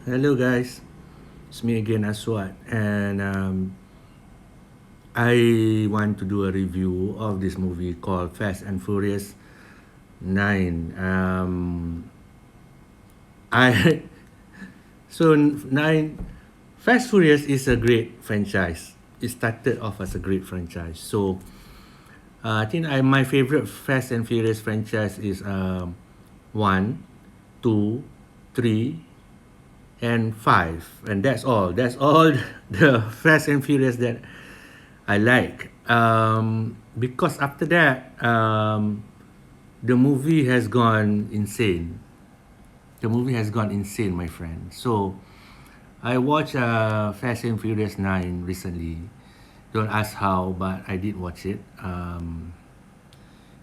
Hello, guys. It's me again, Aswat, and I want to do a review of this movie called Fast and Furious 9. I so nine Fast Furious is a great franchise. It started off as a great franchise. I think my favorite Fast and Furious franchise is one, two, three, and five, and that's all. That's all the Fast and Furious that I like. Because after that, the movie has gone insane. The movie has gone insane, my friend. So I watched Fast and Furious 9 recently. Don't ask how, but I did watch it.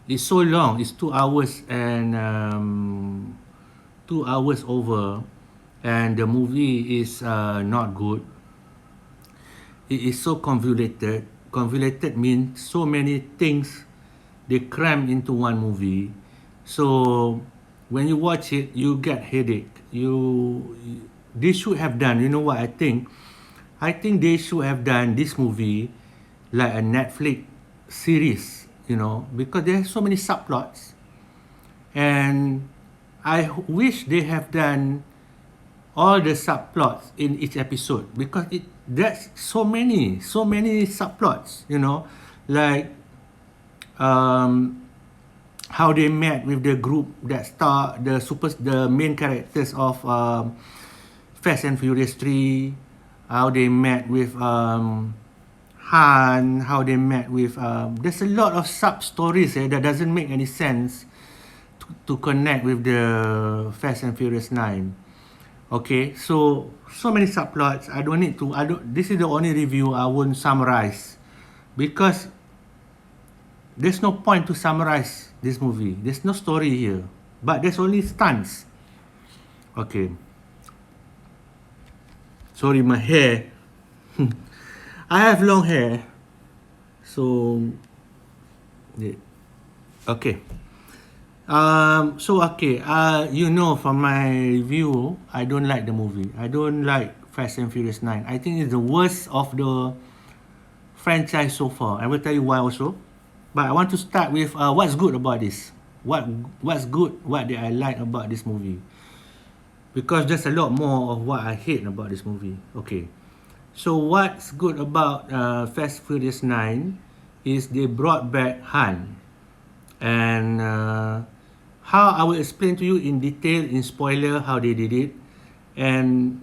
It's so long. It's 2 hours and 2 hours over, and the movie is not good. It is so convoluted. Convoluted means so many things they cram into one movie. So when you watch it, you get headache. They should have done. You know what I think? I think they should have done this movie like a Netflix series. You know, because there are so many subplots, and wish they have done all the subplots in each episode, because that's so many subplots, like um how they met with the group that star the main characters of Fast and Furious 3, how they met with Han, how they met with there's a lot of sub stories that doesn't make any sense to connect with the Fast and Furious 9. Okay, so many subplots. I don't need to. I don't. This is the only review I won't summarize, because there's no point to summarize this movie. There's no story here, but there's only stunts. Okay. Sorry, my hair. I have long hair, so yeah. Okay. From my review, I don't like the movie. I don't like Fast and Furious 9. I think it's the worst of the franchise so far. I will tell you why also. But I want to start with what's good about this. What's good? What did I like about this movie? Because there's a lot more of what I hate about this movie. Okay. So what's good about Fast Furious 9 is they brought back Han. And how I will explain to you in detail, in spoiler, how they did it. And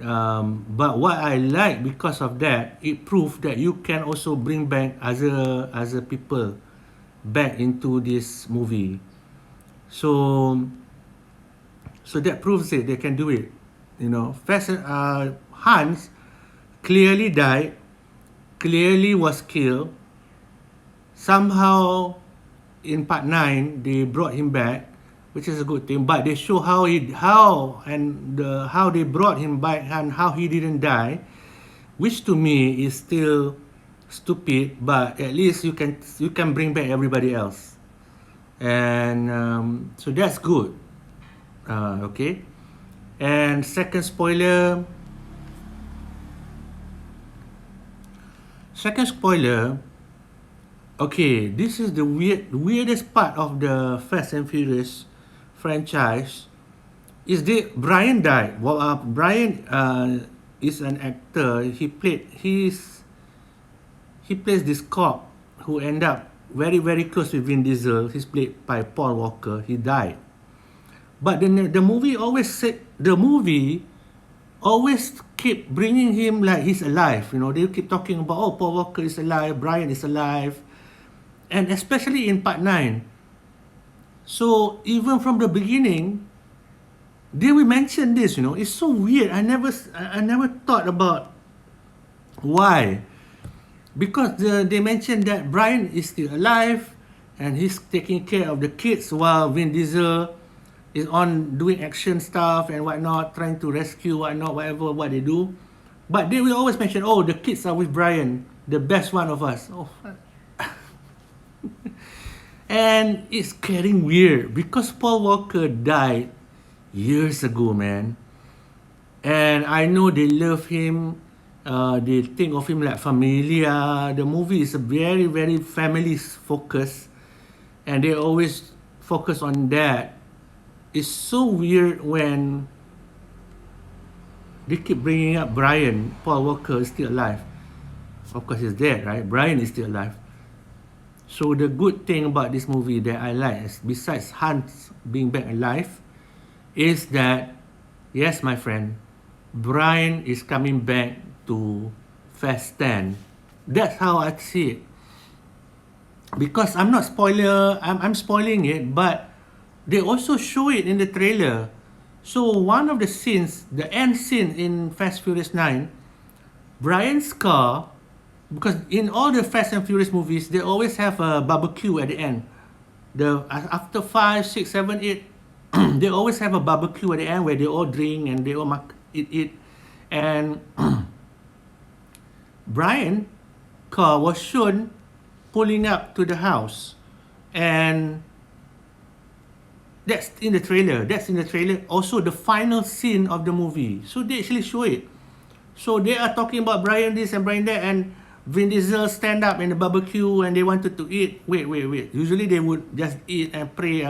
but what I like, because of that, it proved that you can also bring back other people back into this movie. So that proves it. They can do it. Hans clearly died, clearly was killed. Somehow in part 9 they brought him back, which is a good thing, but they show how they brought him back and how he didn't die, which to me is still stupid, but at least you can bring back everybody else. And so that's good. Okay. And second spoiler. Okay, this is the weirdest part of the Fast and Furious franchise. Is that Brian died? Well, Brian is an actor. He plays this cop who end up very very close with Vin Diesel. He's played by Paul Walker. He died, but the movie always keep bringing him like he's alive. They keep talking about, oh, Paul Walker is alive, Brian is alive, and especially in part 9. So even from the beginning, they will mention this. It's so weird. I never thought about why. Because they mentioned that Brian is still alive and he's taking care of the kids while Vin Diesel is on doing action stuff and whatnot, trying to rescue whatever what they do. But they will always mention, oh, the kids are with Brian, the best one of us. Oh, and it's getting weird because Paul Walker died years ago, man. and I know they love him. They think of him like familia. The movie is a very, very family focused, and they always focus on that. It's so weird when they keep bringing up Brian. Paul Walker is still alive. Of course, he's dead, right? Brian is still alive. So the good thing about this movie that I like, is, besides Hans being back alive, is that, yes, my friend, Brian is coming back to Fast 10. That's how I see it. Because I'm not spoiler, I'm spoiling it, but they also show it in the trailer. So one of the scenes, the end scene in Fast Furious 9, Brian's car, because in all the Fast and Furious movies, they always have a barbecue at the end. After 5, 6, 7, 8, they always have a barbecue at the end where they all drink and they all eat. And Brian car was shown pulling up to the house, and that's in the trailer. Also, the final scene of the movie. So they actually show it. So they are talking about Brian this and Brian that, and Vin Diesel stand up in the barbecue and they wanted to eat. Wait. Usually they would just eat and pray,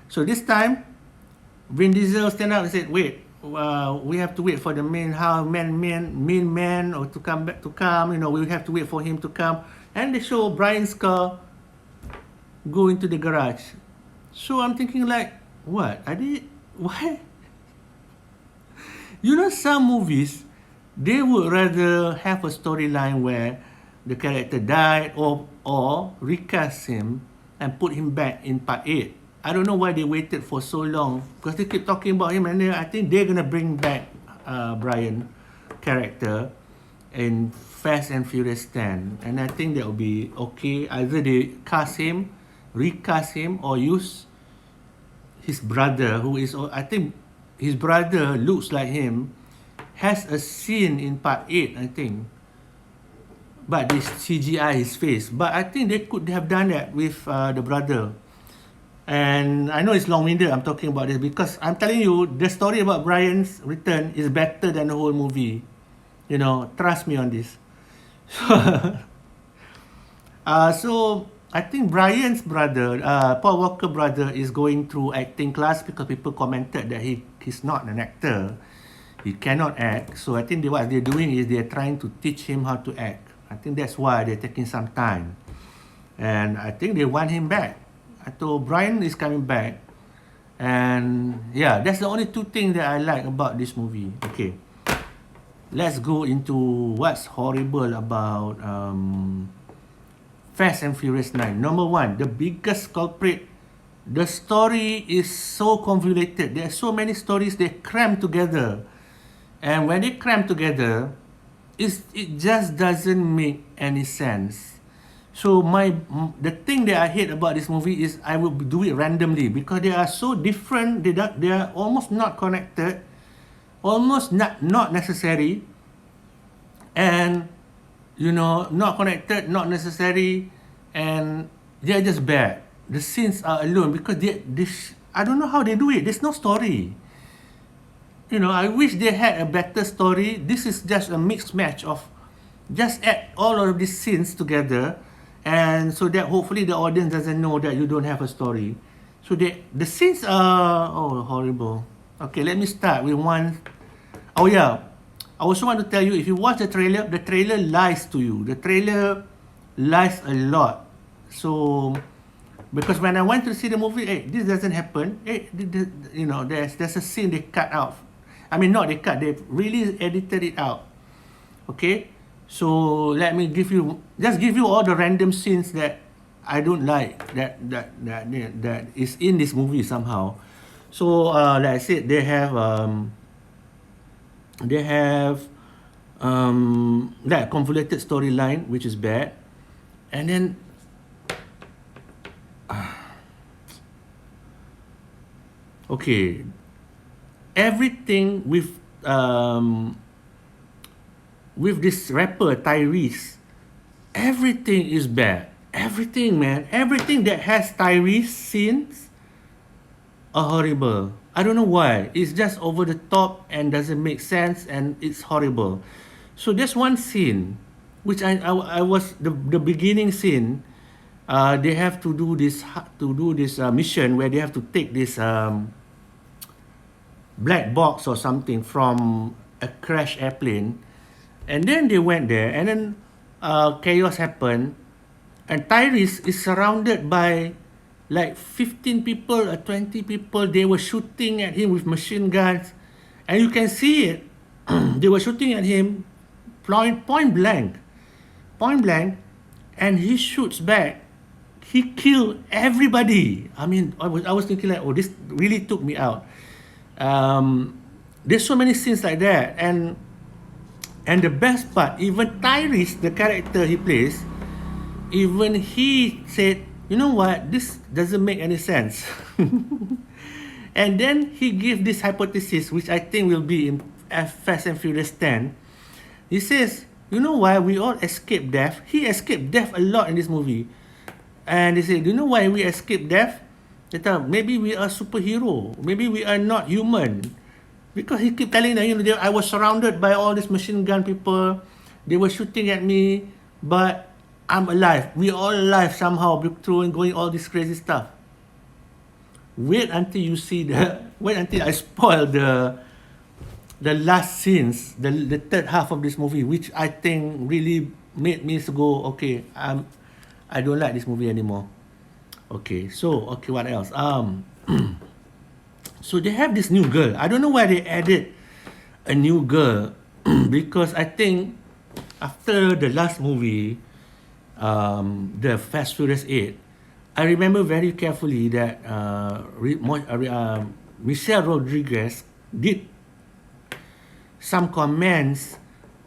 So this time, Vin Diesel stand up and said, wait, we have to wait for the main man or to come back, we have to wait for him to come. And they show Brian's car go into the garage. So I'm thinking like, what? Why? Some movies, they would rather have a storyline where the character died or recast him and put him back in part 8. I don't know why they waited for so long, because they keep talking about him, and I think they're going to bring back Brian character in Fast and Furious 10. And I think that will be okay. Either they recast him, or use his brother, who is, I think his brother looks like him, has a scene in part 8, I think. But they CGI his face. But I think they could have done that with the brother. And I know it's long-winded, I'm talking about this, because I'm telling you, the story about Brian's return is better than the whole movie. Trust me on this. So I think Brian's brother, Paul Walker brother, is going through acting class because people commented that he's not an actor. He cannot act. So I think what they're doing is they're trying to teach him how to act. I think that's why they're taking some time. And I think they want him back. So Brian is coming back. And yeah, that's the only two things that I like about this movie. Okay. Let's go into what's horrible about Fast and Furious 9. Number one, the biggest culprit. The story is so convoluted. There are so many stories they cram together. And when they cram together, it just doesn't make any sense. So the thing that I hate about this movie is I will do it randomly, because they are so different. They are almost not connected, almost not necessary, and not connected, not necessary, and they're just bad. The scenes are alone because I don't know how they do it. There's no story. I wish they had a better story. This is just a mixed match of just add all of these scenes together, and so that hopefully the audience doesn't know that you don't have a story. So the scenes are horrible. Okay, let me start with one. Oh yeah, I also want to tell you, if you watch the trailer lies to you. The trailer lies a lot. So because when I went to see the movie, this doesn't happen. There's a scene they cut out. I mean, not they cut, they really edited it out. Okay, so let me give you all the random scenes that I don't like that is in this movie somehow. So like I said, they have that convoluted storyline, which is bad, and then okay, everything with this rapper Tyrese, everything is bad. Everything, man. Everything that has Tyrese scenes are horrible. I don't know why. It's just over the top and doesn't make sense and it's horrible. So there's one scene, which I was the beginning scene. They have to do this mission where they have to take this black box or something from a crashed airplane, and then they went there, and then chaos happened, and Tyrese is surrounded by like 15 people or 20 people. They were shooting at him with machine guns, and you can see it. They were shooting at him point blank, and he shoots back. He killed everybody. I mean, I was thinking like, oh, this really took me out. There's so many scenes like that, and the best part, even Tyrese, the character he plays, even he said, you know what, this doesn't make any sense. And then he gave this hypothesis, which I think will be in Fast and Furious 10. He says, you know why we all escape death? He escaped death a lot in this movie. And they say, do you know why we escape death? They tell, maybe we are superhero. Maybe we are not human. Because he keep telling them, you know, I was surrounded by all these machine gun people. They were shooting at me, but I'm alive. We all alive somehow through going all this crazy stuff. Wait until you see wait until I spoil the last scenes, the third half of this movie, which I think really made me go, okay, I don't like this movie anymore. Okay, what else? So they have this new girl. I don't know why they added a new girl because I think after the last movie, the Fast Furious 8, I remember very carefully that Michelle Rodriguez did some comments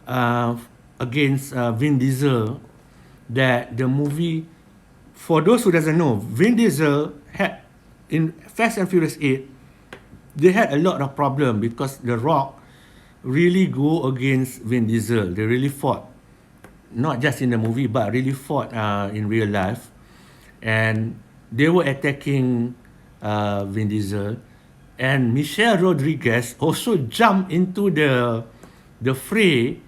against Vin Diesel, that the movie, for those who doesn't know, Vin Diesel had, in Fast and Furious 8, they had a lot of problem because The Rock really go against Vin Diesel. They really fought, not just in the movie, but really fought in real life. And they were attacking Vin Diesel. And Michelle Rodriguez also jumped into the fray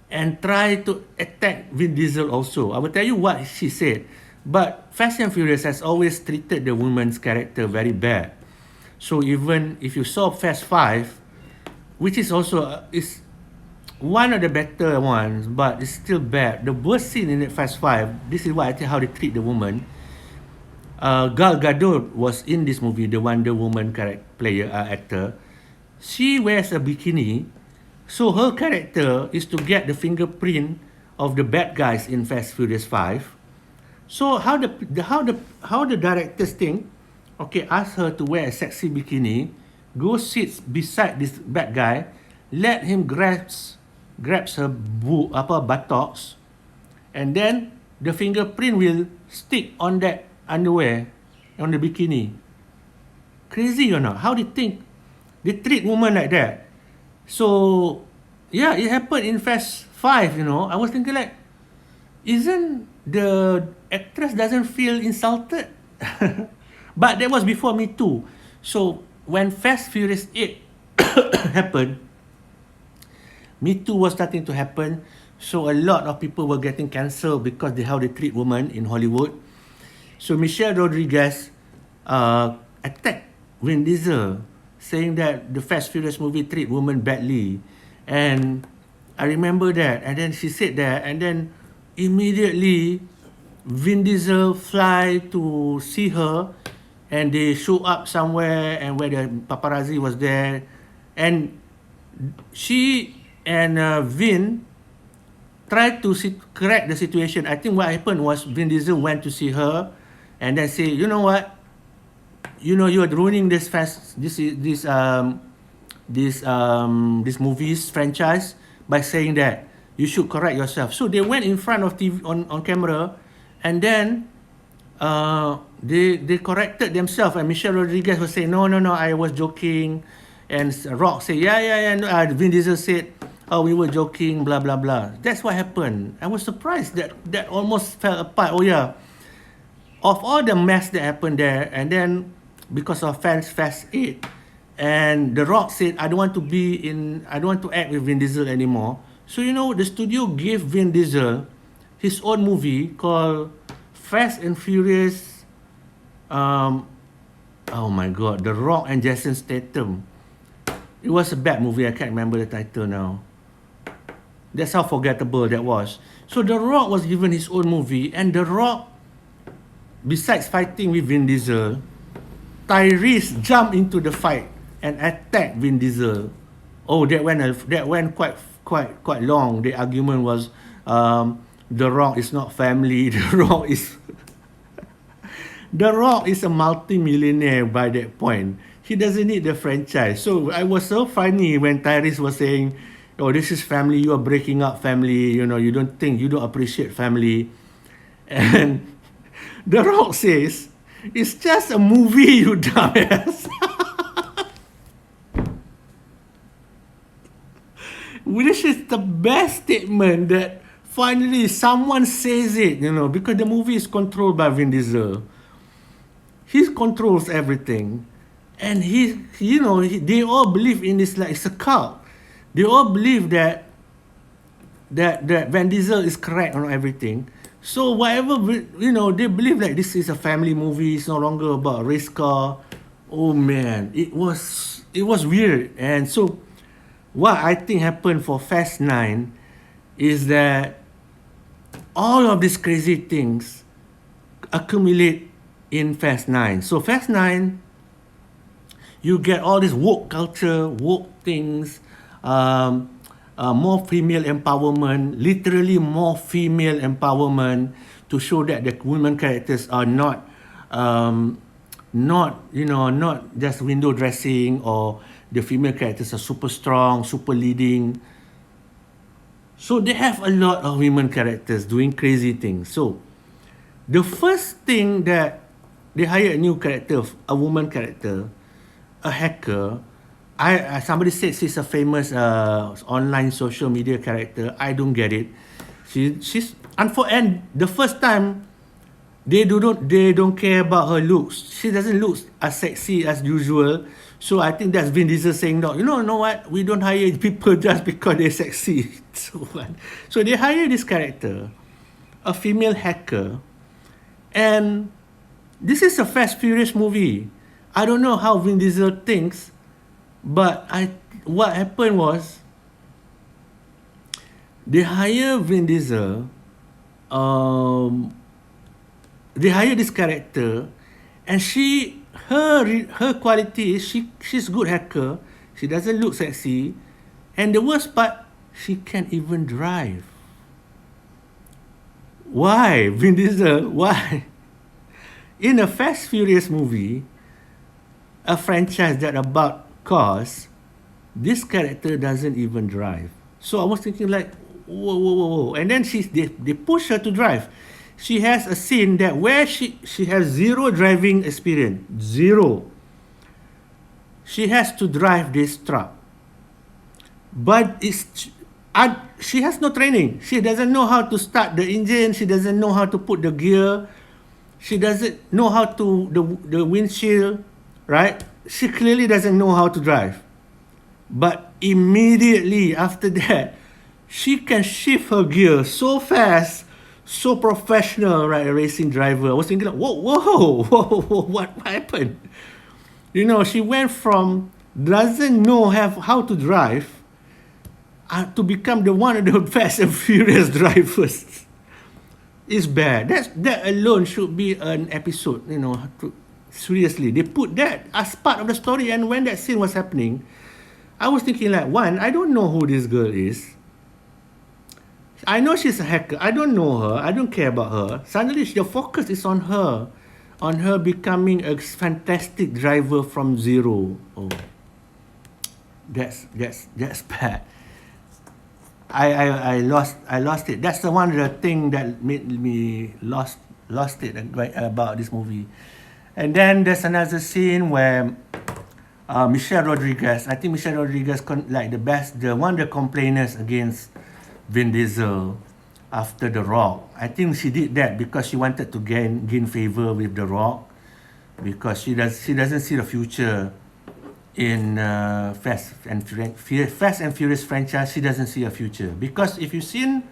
and try to attack Vin Diesel also. I will tell you what she said. But Fast and Furious has always treated the woman's character very bad. So even if you saw Fast 5, which is also is one of the better ones, but it's still bad. The worst scene in Fast 5, this is what I think how they treat the woman. Gal Gadot was in this movie, the Wonder Woman actor. She wears a bikini. So her character is to get the fingerprint of the bad guys in Fast Furious 5. So how the directors think, okay, ask her to wear a sexy bikini, go sit beside this bad guy, let him grabs her buttocks, and then the fingerprint will stick on that underwear, on the bikini. Crazy or not? How they think? They treat women like that. So, yeah, it happened in Fast 5, you know. I was thinking like, isn't the actress doesn't feel insulted? But that was before Me Too. So, when Fast Furious 8 happened, Me Too was starting to happen. So, a lot of people were getting cancelled because of how they treat women in Hollywood. So, Michelle Rodriguez attacked Vin Diesel, saying that the Fast Furious movie treat women badly. And I remember that. And then she said that. And then immediately, Vin Diesel fly to see her. And they show up somewhere and where the paparazzi was there. And she and Vin tried to correct the situation. I think what happened was Vin Diesel went to see her and then say, you know what? You know, you're ruining this movie's franchise by saying that you should correct yourself. So they went in front of TV on camera, and then they corrected themselves. And Michelle Rodriguez was saying, no, I was joking. And Rock said, yeah. No. Vin Diesel said, oh, we were joking, blah, blah, blah. That's what happened. I was surprised that almost fell apart. Oh, yeah. Of all the mess that happened there, and then because of Fast 8, And The Rock said, I don't want to act with Vin Diesel anymore. So the studio gave Vin Diesel his own movie called Fast and Furious. Um, oh my God, The Rock and Jason Statham. It was a bad movie. I can't remember the title now. That's how forgettable that was. So The Rock was given his own movie, and The Rock, besides fighting with Vin Diesel, Tyrese jumped into the fight and attacked Vin Diesel. Oh, that went quite long. The argument was, The Rock is not family. The Rock is a multi-millionaire by that point. He doesn't need the franchise. So I was so funny when Tyrese was saying, "Oh, this is family. You are breaking up family. You don't appreciate family." And The Rock says, "It's just a movie, you dumbass." Which is the best statement that finally someone says it, because the movie is controlled by Vin Diesel. He controls everything. And they all believe in this, like it's a cult. They all believe that Vin Diesel is correct on everything. So whatever, they believe like this is a family movie. It's no longer about race car. Oh man, it was weird. And so what I think happened for Fast 9 is that all of these crazy things accumulate in Fast 9. So Fast 9, you get all this woke culture, woke things, more female empowerment, literally more female empowerment, to show that the women characters are not just window dressing, or the female characters are super strong, super leading. So they have a lot of women characters doing crazy things. So the first thing that they hire a new character, a woman character, a hacker. Somebody said she's a famous online social media character. I don't get it. She's and the first time they don't care about her looks. She doesn't look as sexy as usual. So I think that's Vin Diesel saying, no, you know what? We don't hire people just because they're sexy. So they hire this character, a female hacker, and this is a Fast Furious movie. I don't know how Vin Diesel thinks, but what happened was they hire Vin Diesel. They hire this character, and her quality is she's good hacker. She doesn't look sexy, and the worst part, she can't even drive. Why, Vin Diesel? Why? In a Fast Furious movie, a franchise that about cars, this character doesn't even drive. So I was thinking like, whoa. And then they push her to drive. She has a scene that where she has zero driving experience. Zero. She has to drive this truck. But she has no training. She doesn't know how to start the engine. She doesn't know how to put the gear. She doesn't know how to the windshield, right? She clearly doesn't know how to drive. But immediately after that, she can shift her gear so fast, so professional, right? A racing driver. I was thinking, like, whoa, what happened? She went from doesn't know how to drive to become one of the Fast and Furious drivers. It's bad. That alone should be an episode. Seriously, they put that as part of the story. And when that scene was happening, I was thinking like, one, I don't know who this girl is. I know she's a hacker. I don't know her. I don't care about her. Suddenly, the focus is on her becoming a fantastic driver from zero. Oh, that's bad. I lost it. That's the one of the thing that made me lost it about this movie. And then there's another scene where Michelle Rodriguez, I think Michelle Rodriguez one of the complainers against Vin Diesel after The Rock. I think she did that because she wanted to gain favor with The Rock, because she doesn't see the future in Fast and Furious franchise, she doesn't see a future. Because if you've seen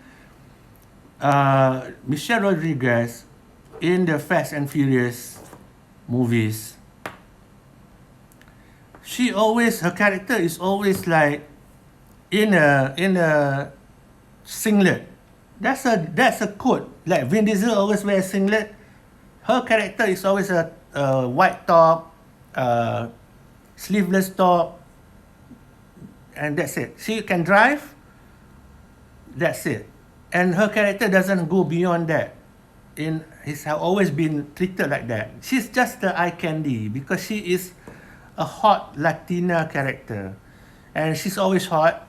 Michelle Rodriguez in the Fast and Furious movies, her character is always like in a singlet. That's a code. Like Vin Diesel always wears singlet. Her character is always a white top, sleeveless top, and that's it. She can drive. That's it. And her character doesn't go beyond that. He's always been treated like that. She's just the eye candy because she is a hot Latina character, and she's always hot.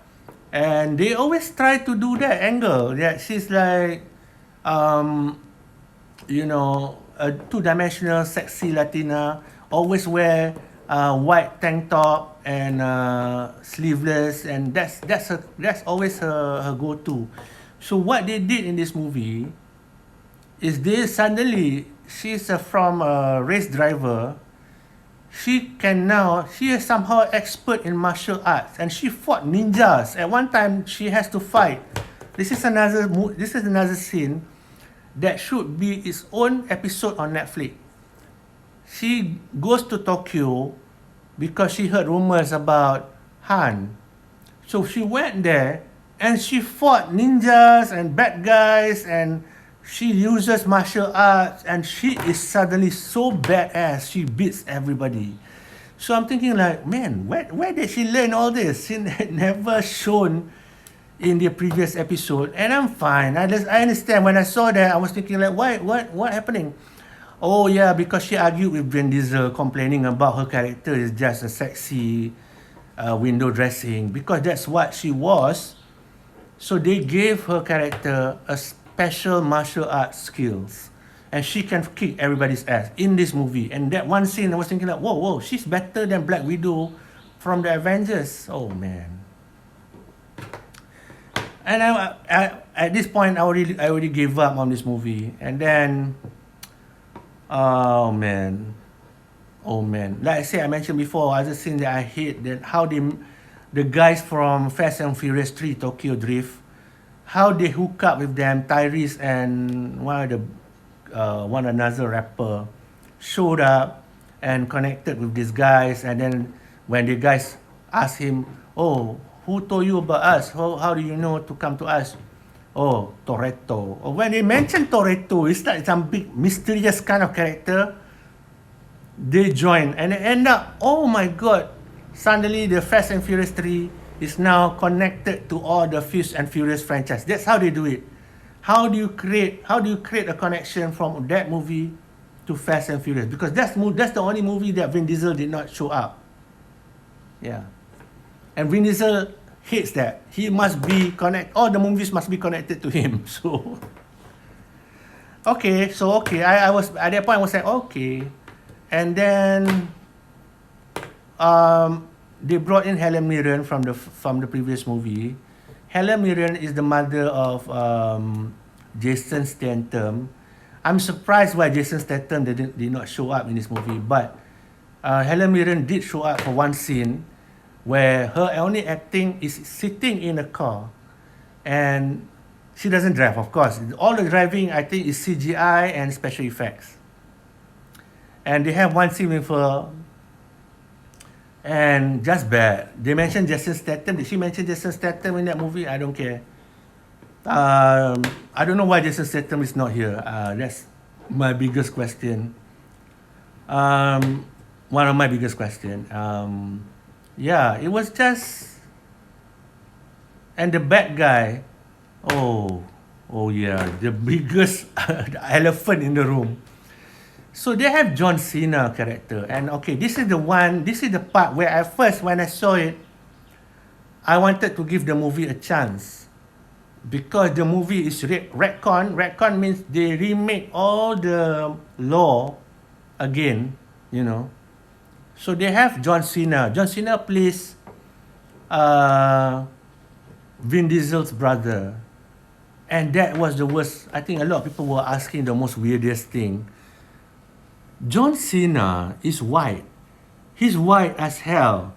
And they always try to do that angle that she's like, a two-dimensional, sexy Latina, always wear white tank top and sleeveless, and that's always her go-to. So what they did in this movie is she's from a race driver. She is somehow expert in martial arts, and she fought ninjas. At one time, she has to fight. This is another scene that should be its own episode on Netflix. She goes to Tokyo because she heard rumors about Han. So she went there and she fought ninjas and bad guys, and she uses martial arts, and she is suddenly so badass, she beats everybody. So I'm thinking like, man, where did she learn all this? She never shown in the previous episode, and I'm fine. I understand. When I saw that, I was thinking like, what happening? Oh yeah, because she argued with Vin Diesel, complaining about her character is just a sexy window dressing, because that's what she was. So they gave her character a special martial arts skills, and she can kick everybody's ass in this movie. And that one scene, I was thinking like, whoa, she's better than Black Widow from the Avengers. Oh man. And I at this point, I already gave up on this movie. And then, oh man, like I mentioned before, other scene that I hate, that how the guys from Fast and Furious 3 Tokyo Drift, how they hook up with them. Tyrese and one another rapper showed up and connected with these guys, and then when the guys asked him, oh, who told you about us? How do you know to come to us? Oh, Toretto. Or when they mention Toretto, it's like some big mysterious kind of character. They join and they end up, oh my god, suddenly the Fast and Furious 3 is now connected to all the Fast and Furious franchise. That's how they do it. How do you create a connection from that movie to Fast and Furious? Because that's the only movie that Vin Diesel did not show up. Yeah. And Vin Diesel hates that. He must be all the movies must be connected to him. So okay. I was at that point, I was like, okay. And then they brought in Helen Mirren from the previous movie. Helen Mirren is the mother of Jason Statham. I'm surprised why Jason Statham did not show up in this movie, but Helen Mirren did show up for one scene where her only acting is sitting in a car, and she doesn't drive, of course. All the driving, I think, is CGI and special effects. And they have one scene with her, and just bad. They mentioned Jason Statham. Did she mention Jason Statham in that movie? I don't care. I don't know why Jason Statham is not here. That's my biggest question. One of my biggest question. Yeah, it was just, and the bad guy. Oh yeah, the biggest elephant in the room. So they have John Cena character, and okay, this is the part where when I saw it, I wanted to give the movie a chance, because the movie is retcon. Retcon means they remake all the law again, So they have John Cena. John Cena plays Vin Diesel's brother, and that was the worst. I think a lot of people were asking the most weirdest thing. John Cena is white. He's white as hell.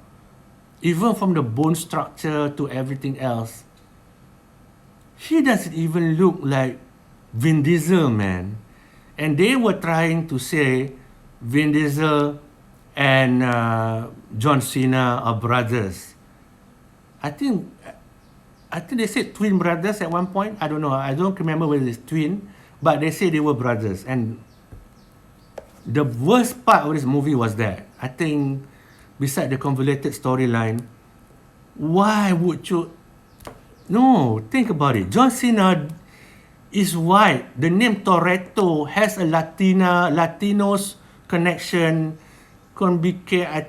even from the bone structure to everything else, he doesn't even look like Vin Diesel, man. And they were trying to say Vin Diesel and John Cena are brothers. I think they said twin brothers at one point. I don't know. I don't remember whether it's twin, but they say they were brothers. And the worst part of this movie was that I think, beside the convoluted storyline, why would you? No, think about it. John Cena is white. The name Toretto has a Latinos connection. Can be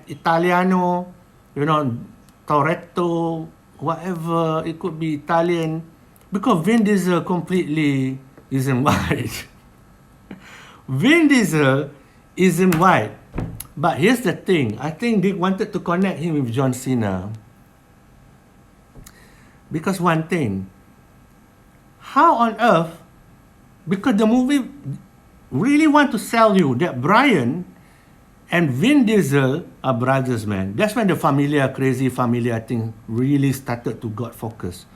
Italiano, you know, Toretto, whatever. It could be Italian. Because Vin Diesel completely isn't white. Vin Diesel isn't white. But here's the thing. I think they wanted to connect him with John Cena. Because one thing, how on earth, because the movie really want to sell you that Brian and Vin Diesel are brothers, man. That's when the crazy familia thing really started to got focus.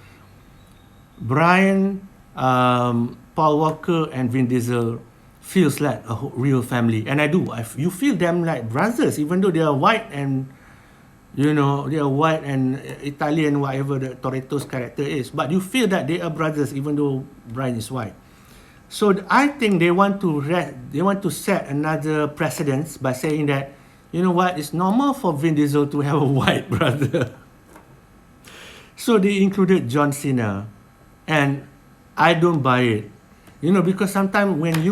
Brian, Paul Walker and Vin Diesel feels like a real family. And I do. You feel them like brothers, even though they are white and, you know, they are white and Italian, whatever the Toretto's character is. But you feel that they are brothers, even though Brian is white. So I think they want to set another precedence by saying that, you know what, it's normal for Vin Diesel to have a white brother. So they included John Cena, and I don't buy it. You know, because sometimes when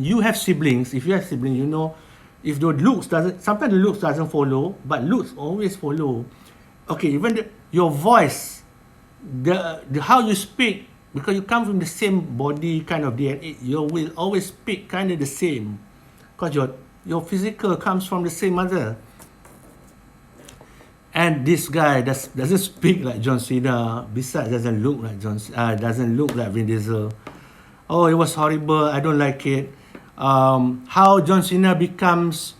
you have siblings, if you have siblings, you know, if the looks sometimes the looks doesn't follow, but looks always follow. Okay, even your voice, the how you speak, because you come from the same body kind of DNA, you will always speak kind of the same, because your physical comes from the same mother. And this guy doesn't speak like John Cena. Besides, doesn't look like Vin Diesel. Oh, it was horrible. I don't like it. How John Cena becomes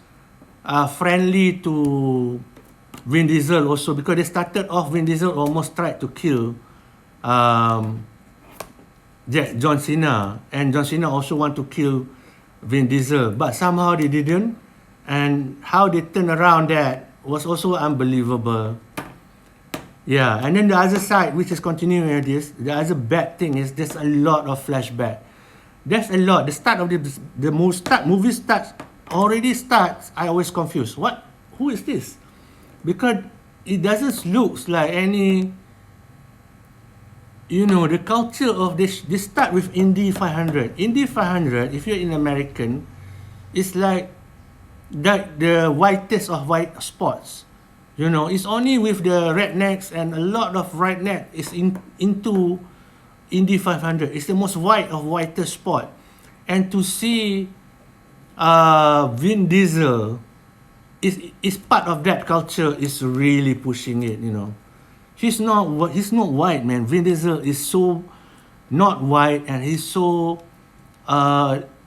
friendly to Vin Diesel also, because they started off, Vin Diesel almost tried to kill John Cena, and John Cena also want to kill Vin Diesel, but somehow they didn't. And how they turned around that was also unbelievable. Yeah, and then the other side, which is continuing with this, the other bad thing is there's a lot of flashback. There's a lot. The start of the movie starts, I always confused. Who is this? Because it doesn't look like any, you know, the culture of this. They start with Indy 500. Indy 500, if you're in American, it's like the whitest of white spots. You know, it's only with the rednecks, and a lot of redneck is into Indy 500. It's the most white of whitest spot. And to see Vin Diesel is part of that culture is really pushing it, you know. He's not white, man. Vin Diesel is so not white, and he's so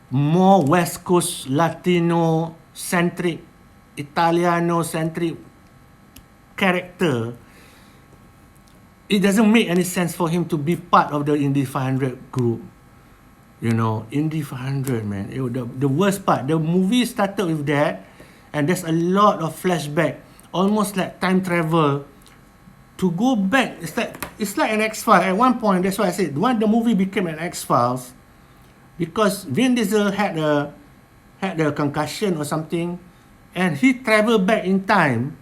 more West Coast Latino centric, Italiano centric character. It doesn't make any sense for him to be part of the Indy 500 group. You know, Indy 500, man. The worst part, the movie started with that, and there's a lot of flashback, almost like time travel. To go back, it's like an X-Files. At one point, that's why I said, when the movie became an X-Files, because Vin Diesel had a concussion or something, and he traveled back in time.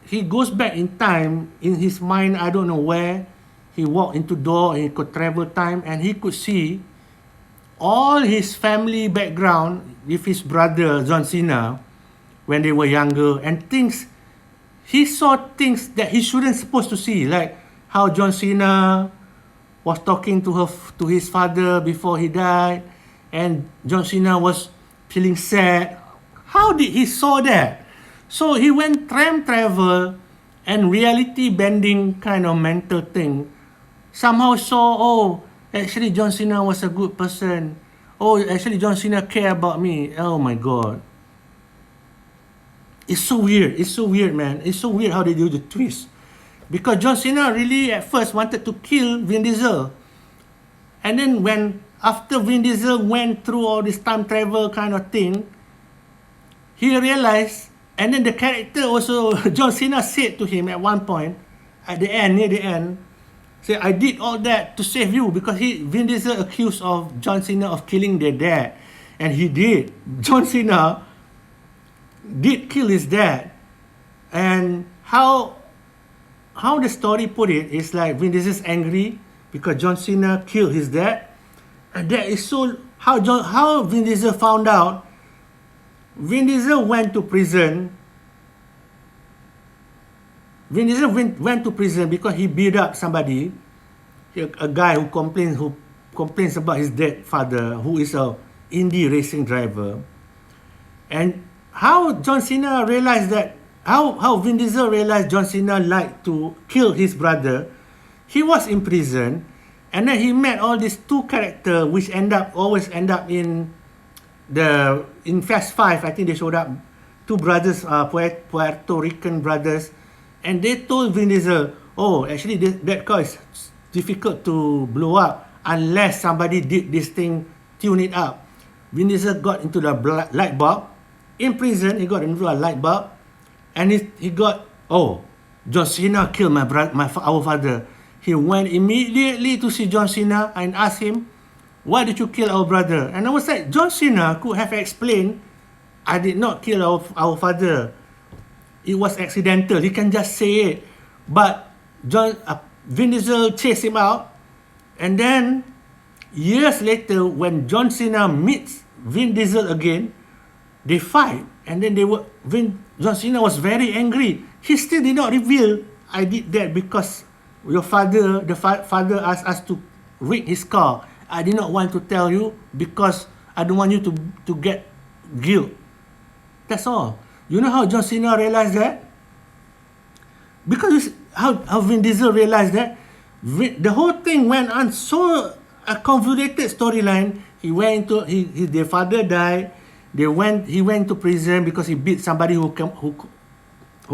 He goes back in time in his mind. I don't know where. He walked into door and he could travel time, and he could see all his family background with his brother John Cena when they were younger, and things. He saw things that he shouldn't supposed to see, like how John Cena was talking to his father before he died, and John Cena was feeling sad. How did he saw that? So he went time travel and reality bending kind of mental thing. Somehow saw, oh, actually John Cena was a good person. Oh, actually John Cena care about me. Oh my God. It's so weird. It's so weird, man. It's so weird how they do the twist. Because John Cena really at first wanted to kill Vin Diesel. And then after Vin Diesel went through all this time travel kind of thing, he realized, and then the character also, John Cena said to him at one point, near the end, say, I did all that to save you, because Vin Diesel accused of John Cena of killing their dad. And he did. John Cena did kill his dad. And how the story put it is like Vin Diesel's angry because John Cena killed his dad. And that is so, how Vin Diesel found out. Vin Diesel went to prison. Vin Diesel went to prison because he beat up somebody, a guy who complains about his dead father, who is a Indy racing driver. And how John Cena realized that, how Vin Diesel realized John Cena liked to kill his brother. He was in prison, and then he met all these two characters which always end up in Fast 5. I think they showed up, two brothers, Puerto Rican brothers, and they told Vin Diesel, oh, actually that car is difficult to blow up unless somebody did this thing, tune it up. Vin Diesel got into the light bulb. In prison, he got into a light bulb, and he got, oh, John Cena killed our father. He went immediately to see John Cena and asked him, why did you kill our brother? And I was like, John Cena could have explained, I did not kill our father. It was accidental. He can just say it. But Vin Diesel chased him out. And then, years later, when John Cena meets Vin Diesel again, they fight. And then John Cena was very angry. He still did not reveal, I did that because the father asked us to rig his car. I did not want to tell you because I don't want you to get guilt. That's all. You know how John Cena realized that? Because how Vin Diesel realized that? The whole thing went on so a convoluted storyline. Their father died. He went to prison because he beat somebody who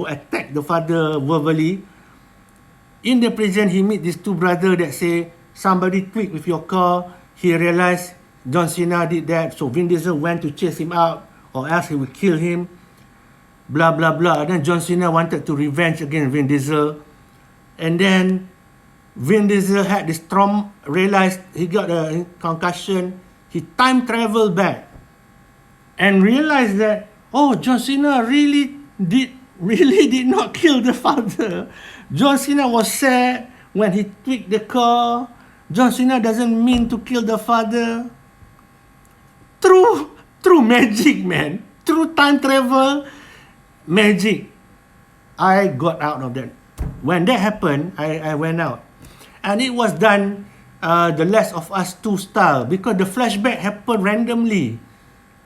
attacked the father verbally. In the prison, he meet these two brothers that say, somebody tweaked with your car. He realized John Cena did that, so Vin Diesel went to chase him out, or else he would kill him. Blah, blah, blah. And then John Cena wanted to revenge against Vin Diesel. And then Vin Diesel had this trauma, realized he got a concussion. He time traveled back and realized that, oh, John Cena really did not kill the father. John Cena was sad when he tweaked the car. John Cena doesn't mean to kill the father. Through magic, man. Through time travel, magic. I got out of that. When that happened, I went out. And it was done The Last of Us 2 style, because the flashback happened randomly.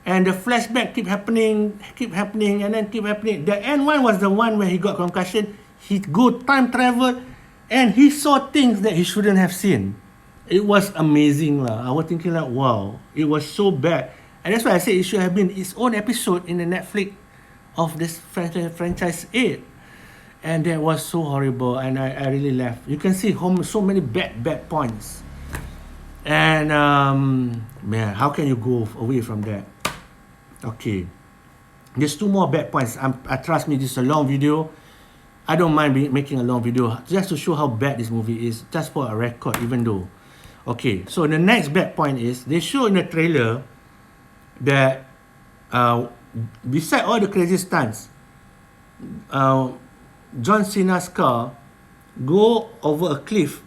And the flashback keep happening, and then keep happening. The end one was the one where he got concussion. He go time travel, and he saw things that he shouldn't have seen. It was amazing lah. I was thinking like, wow, it was so bad. And that's why I say it should have been its own episode in the Netflix of this franchise 8. And that was so horrible, and I really laughed. You can see so many bad points. And man, how can you go away from that? Okay, there's 2 more bad points. Trust me, this is a long video. I don't mind making a long video just to show how bad this movie is, just for a record, even though. Okay, so the next bad point is, they show in the trailer that beside all the crazy stunts, John Cena's car go over a cliff,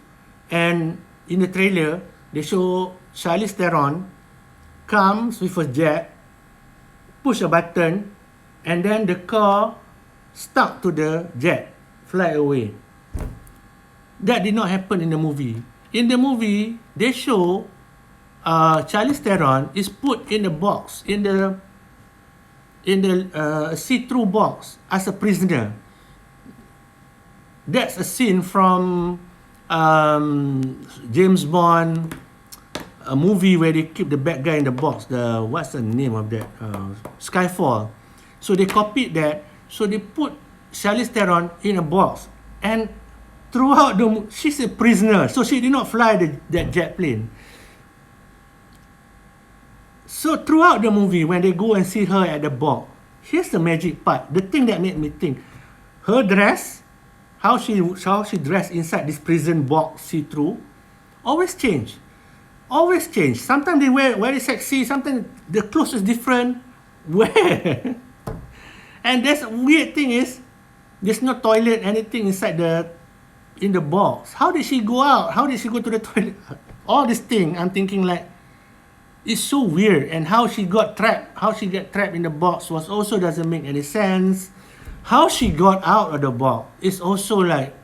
and in the trailer they show Charlize Theron comes with a jet, push a button, and then the car stuck to the jet, fly away. That did not happen in the movie. In the movie, they show Charlize Theron is put in a box, in the see-through box as a prisoner. That's a scene from James Bond, a movie where they keep the bad guy in the box. What's the name of that? Skyfall. So they copied that. So they put Charlize Theron in a box, and throughout she's a prisoner, so she did not fly that jet plane. So throughout the movie, when they go and see her at the box, here's the magic part. The thing that made me think, her dress, how she dressed inside this prison box, see-through, always change. Always change. Sometimes they wear very sexy, sometimes the clothes is different. Where? And that's a weird thing is, there's no toilet, anything inside in the box. How did she go out? How did she go to the toilet? All this thing, I'm thinking like, it's so weird. And how she got trapped in the box was also doesn't make any sense. How she got out of the box is also like,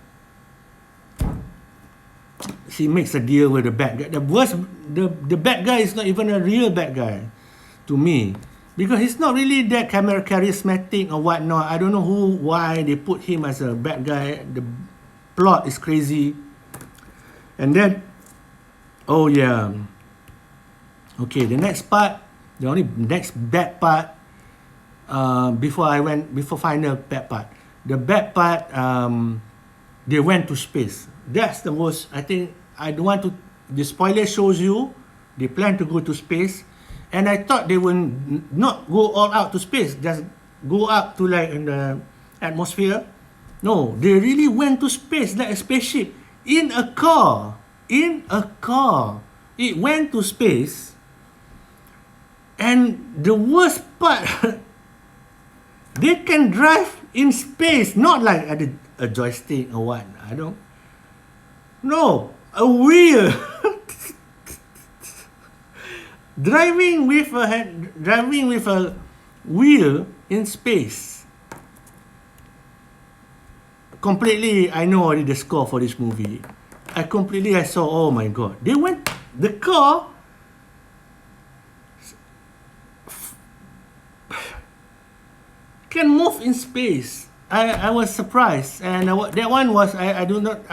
she makes a deal with the bad guy. The bad guy is not even a real bad guy to me, because he's not really that charismatic or whatnot. I don't know why they put him as a bad guy. The plot is crazy. And then, oh yeah, okay, the next part, the next bad part, before final bad part. The bad part, they went to space. That's the most, I think, I don't want to, the spoiler shows you, they plan to go to space, and I thought they will not go all out to space, just go up to like in the atmosphere. No, they really went to space, like a spaceship, in a car. It went to space, and the worst part, they can drive in space, not like a joystick or what. No, a wheel. driving with a wheel in space. Completely, I know already the score for this movie. I saw, oh my god. The car can move in space. I was surprised, and that one was, I do not,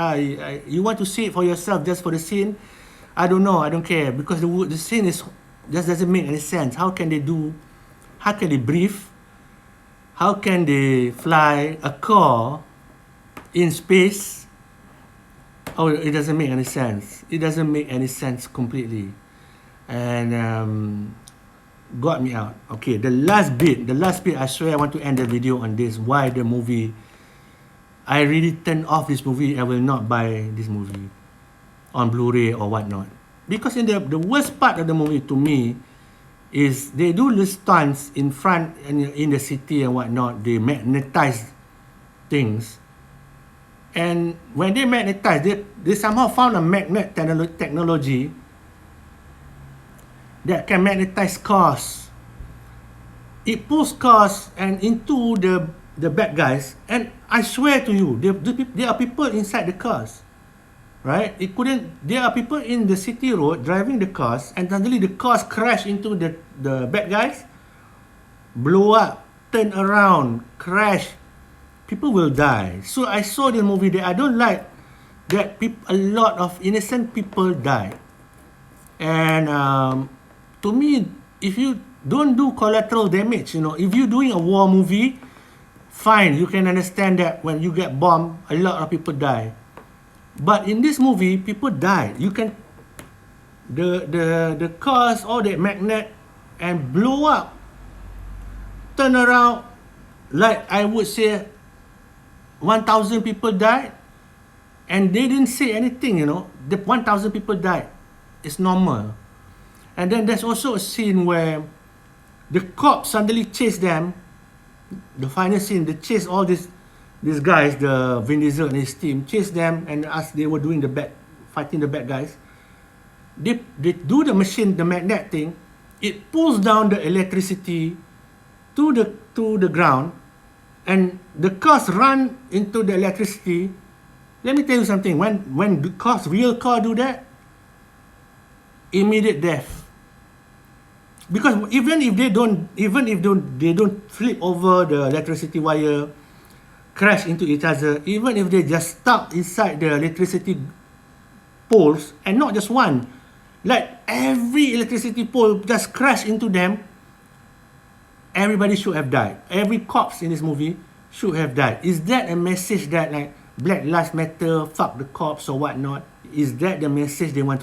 you want to see it for yourself just for the scene? I don't know, I don't care, because the scene just doesn't make any sense. How can they breathe? How can they fly a car in space? Oh, it doesn't make any sense. It doesn't make any sense completely. And got me out. Okay, the last bit, I swear I want to end the video on this. Why the movie, I really turned off this movie. I will not buy this movie on Blu-ray or whatnot. Because in the worst part of the movie to me is they do the stunts in front in the city and whatnot. They magnetize things. And when they magnetize, they somehow found a magnet technology that can magnetize cars. It pulls cars and into the bad guys, and I swear to you, there are people inside the cars, right? There are people in the city road driving the cars, and suddenly the cars crash into the bad guys, blow up, turn around, crash. People will die. So I saw the movie that I don't like that a lot of innocent people die. And to me, if you don't do collateral damage, if you're doing a war movie, fine, you can understand that when you get bombed, a lot of people die. But in this movie, people died. You can, the cars, all that magnet, and blow up, turn around, like I would say, 1,000 people died, and they didn't say anything, the 1,000 people died. It's normal. And then there's also a scene where the cops suddenly chase them. The final scene, they chase all these guys, the Vin Diesel and his team, chase them, and as they were doing fighting the bad guys, they do the machine, the magnet thing. It pulls down the electricity to the ground, and the cars run into the electricity. Let me tell you something. When the real car do that, immediate death. Because even if they don't flip over the electricity wire, crash into each other, even if they just stuck inside the electricity poles, and not just one, like every electricity pole just crash into them, everybody should have died. Every corpse in this movie should have died. Is that a message that like Black Lives Matter, fuck the cops or whatnot? Is that the message they want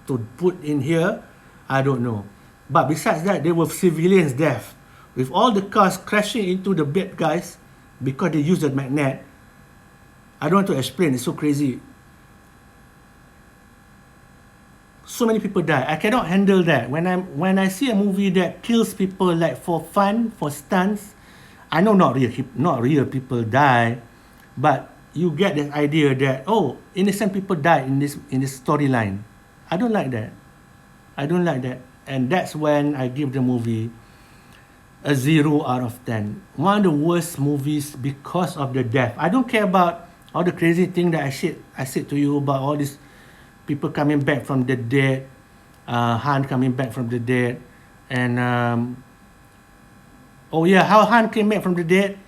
to put in here? I don't know. But besides that, there were civilians death with all the cars crashing into the bad guys because they used the magnet. I don't want to explain. It's so crazy. So many people die. I cannot handle that. When I see a movie that kills people like for fun, for stunts, I know not real people die, but you get the idea that oh, innocent people die in this storyline. I don't like that. I don't like that, and that's when I give the movie a 0 out of 10. One of the worst movies because of the death. I don't care about all the crazy thing that I said to you about all these people coming back from the dead, Han coming back from the dead, and oh yeah, how Han came back from the dead?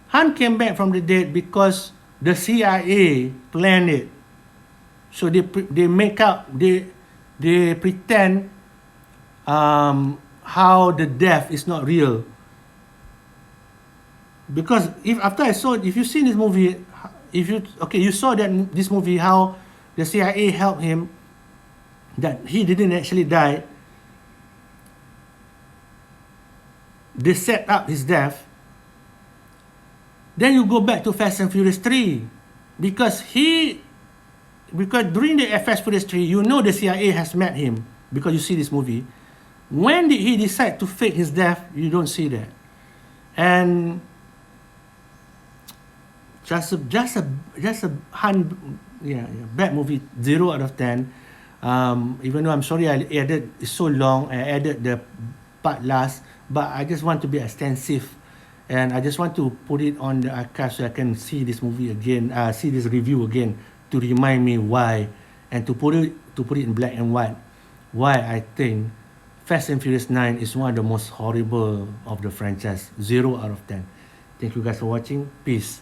Han came back from the dead because the CIA planned it. So they make up, they pretend how the death is not real. Because if you seen this movie, you saw that this movie how the CIA helped him, that he didn't actually die. They set up his death. Then you go back to Fast and Furious 3 because during the Fast and Furious 3, you know the CIA has met him because you see this movie. When did he decide to fake his death? You don't see that. And just a bad movie, 0 out of 10. Even though I'm sorry it's so long, I added the part last, but I just want to be extensive, and I just want to put it on the archive so I can see this movie again, see this review again to remind me why, and to put it in black and white, why I think Fast and Furious 9 is one of the most horrible of the franchise. 0 out of 10. Thank you guys for watching. Peace.